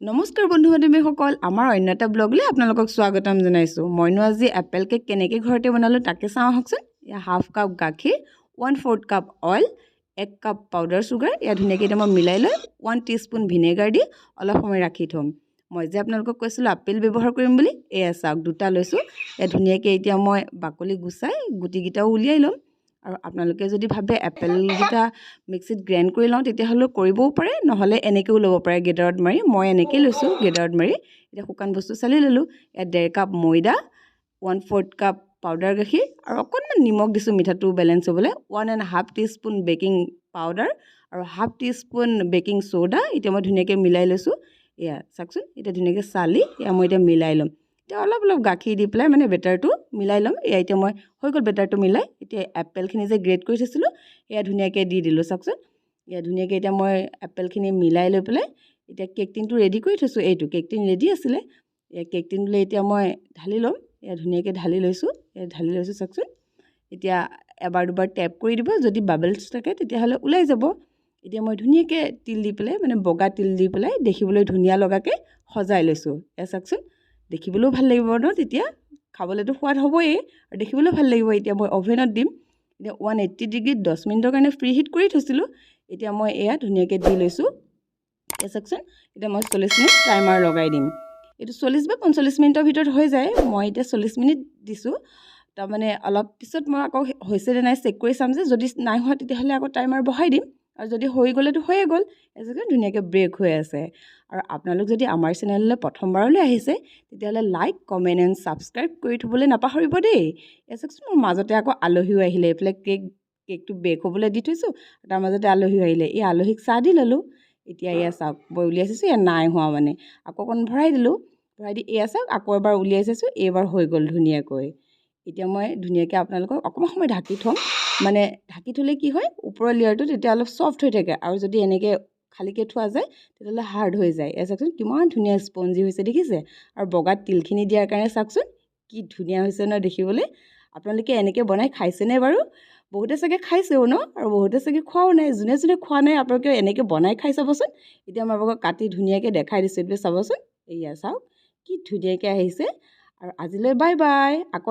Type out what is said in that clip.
নমস্কাৰ বন্ধু বান্ধৱীসকল, আমাৰ অন্য এটা ব্লগলৈ আপোনালোকক স্বাগতম জনাইছোঁ। মইনো আজি এপেল কেক কেনেকৈ ঘৰতে বনালোঁ তাকে চাওঁ আহকচোন। ইয়াত হাফ কাপ গাখীৰ, 1/4 cup oil, 1 cup powder sugar, ইয়াত ধুনীয়াকৈ এতিয়া মই মিলাই লৈ 1 টিস্পুন ভিনেগাৰ দি অলপ সময় ৰাখি থ'ম। মই যে আপোনালোকক কৈছিলোঁ আপেল ব্যৱহাৰ কৰিম বুলি, এয়া চাওক 2টা লৈছোঁ। ইয়াত ধুনীয়াকৈ এতিয়া মই বাকলি গুচাই গুটিকেইটাও উলিয়াই ল'ম। আৰু আপোনালোকে যদি ভাবে এপেলকেইটা মিক্সিত গ্ৰাইণ্ড কৰি লওঁ তেতিয়াহ'লেও কৰিবও পাৰে, নহ'লে এনেকৈও ল'ব পাৰে গ্ৰেটাৰত মাৰি। মই এনেকৈ লৈছোঁ গ্ৰেটাৰত মাৰি। এতিয়া শুকান বস্তু চালি ল'লোঁ। ইয়াত 1.5 কাপ ময়দা, 1/4 কাপ পাউডাৰ গাখীৰ আৰু অকণমান নিমখ দিছোঁ মিঠাটো বেলেঞ্চ হ'বলৈ, 1.5 টিস্পুন বেকিং পাউডাৰ আৰু 1/2 টিস্পুন বেকিং ছ'ডা। এতিয়া মই ধুনীয়াকৈ মিলাই লৈছোঁ। এয়া চাওকচোন, এতিয়া ধুনীয়াকৈ চালি মই এতিয়া মিলাই ল'ম। এতিয়া অলপ গাখীৰ দি পেলাই মানে বেটাৰটো মিলাই ল'ম। এয়া এতিয়া মই হৈ গ'ল বেটাৰটো মিলাই। এতিয়া এপেলখিনি যে গ্ৰেট কৰি থৈছিলোঁ এয়া ধুনীয়াকৈ দি দিলোঁ চাওকচোন। এয়া ধুনীয়াকৈ এতিয়া মই এপেলখিনি মিলাই লৈ পেলাই এতিয়া কেক টিনটো ৰেডি কৰি থৈছোঁ। এইটো কেক টিন ৰেডি আছিলে। এয়া কেক টিনলৈ এতিয়া মই ঢালি ল'ম। এয়া ধুনীয়াকৈ ঢালি লৈছোঁ চাওকচোন। এতিয়া এবাৰ দুবাৰ টেপ কৰি দিব, যদি বাবলছ থাকে তেতিয়াহ'লে ওলাই যাব। এতিয়া মই ধুনীয়াকৈ তিল দি পেলাই মানে বগা তিল দি পেলাই দেখিবলৈ ধুনীয়া লগাকৈ সজাই লৈছোঁ। এয়া চাওকচোন, দেখিবলৈও ভাল লাগিব ন, তেতিয়া খাবলৈতো সোৱাদ হ'বই আৰু দেখিবলৈও ভাল লাগিব। এতিয়া মই অভেনত দিম। এতিয়া 180 ডিগ্ৰীত 10 মিনিটৰ কাৰণে ফ্ৰী হিট কৰি থৈছিলোঁ। এতিয়া মই এয়া ধুনীয়াকৈ দি লৈছোঁ। এয়া চাওকচোন, এতিয়া মই 40 মিনিট টাইমাৰ লগাই দিম। এইটো 40 বা 45 মিনিটৰ ভিতৰত হৈ যায়। মই এতিয়া 40 মিনিট দিছোঁ। তাৰমানে অলপ পিছত মই আকৌ হৈছে নে নাই চেক কৰি চাম, যে যদি নাই হোৱা তেতিয়াহ'লে আকৌ টাইমাৰ বঢ়াই দিম, আৰু যদি হৈ গ'লেতো হৈয়ে গ'ল। এজেগাত ধুনীয়াকৈ ব্ৰেক হৈ আছে। আৰু আপোনালোক যদি আমাৰ চেনেললৈ প্ৰথমবাৰলৈ আহিছে তেতিয়াহ'লে লাইক, কমেণ্ট এণ্ড ছাবস্ক্ৰাইব কৰি থ'বলৈ নাপাহৰিব দেই। এয়া চাওকচোন, মোৰ মাজতে আকৌ আলহীও আহিলে। এইফালে কেকটো বেক হ'বলৈ দি থৈছোঁ, তাৰ মাজতে আলহীও আহিলে। এই আলহীক চাহ দি ল'লোঁ। এতিয়া এয়া চাওক, মই উলিয়াই চাইছোঁ, এয়া নাই হোৱা মানে। আকৌ অকণ ভৰাই দিলোঁ। ভৰাই দি এয়া চাওক, আকৌ এবাৰ উলিয়াই চাইছোঁ, এইবাৰ হৈ গ'ল ধুনীয়াকৈ। এতিয়া মই ধুনীয়াকৈ আপোনালোকক অকণমান সময় ঢাকি থ'ম। মানে ঢাকি থ'লে কি হয়, ওপৰৰ লেয়াৰটো তেতিয়া অলপ ছফ্ট হৈ থাকে, আৰু যদি এনেকৈ খালীকৈ থোৱা যায় তেতিয়াহ'লে হাৰ্ড হৈ যায়। এয়া চাওকচোন, কিমান ধুনীয়া স্পঞ্জি হৈছে দেখিছে। আৰু বগা তিলখিনি দিয়াৰ কাৰণে চাওকচোন কি ধুনীয়া হৈছে ন দেখিবলৈ। আপোনালোকে এনেকৈ বনাই খাইছেনে বাৰু? বহুতে চাগে খাইছেও ন, আৰু বহুতে চাগে খোৱাও নাই। যোনে যোনে খোৱা নাই আপোনালোকে এনেকৈ বনাই খাই চাবচোন। এতিয়া মই আপোনালোকক কাটি ধুনীয়াকৈ দেখাই দিছোঁ। এইটো চাবচোন, এয়া চাওক কি ধুনীয়াকৈ আহিছে। আৰু আজিলৈ বাই বাই। আকৌ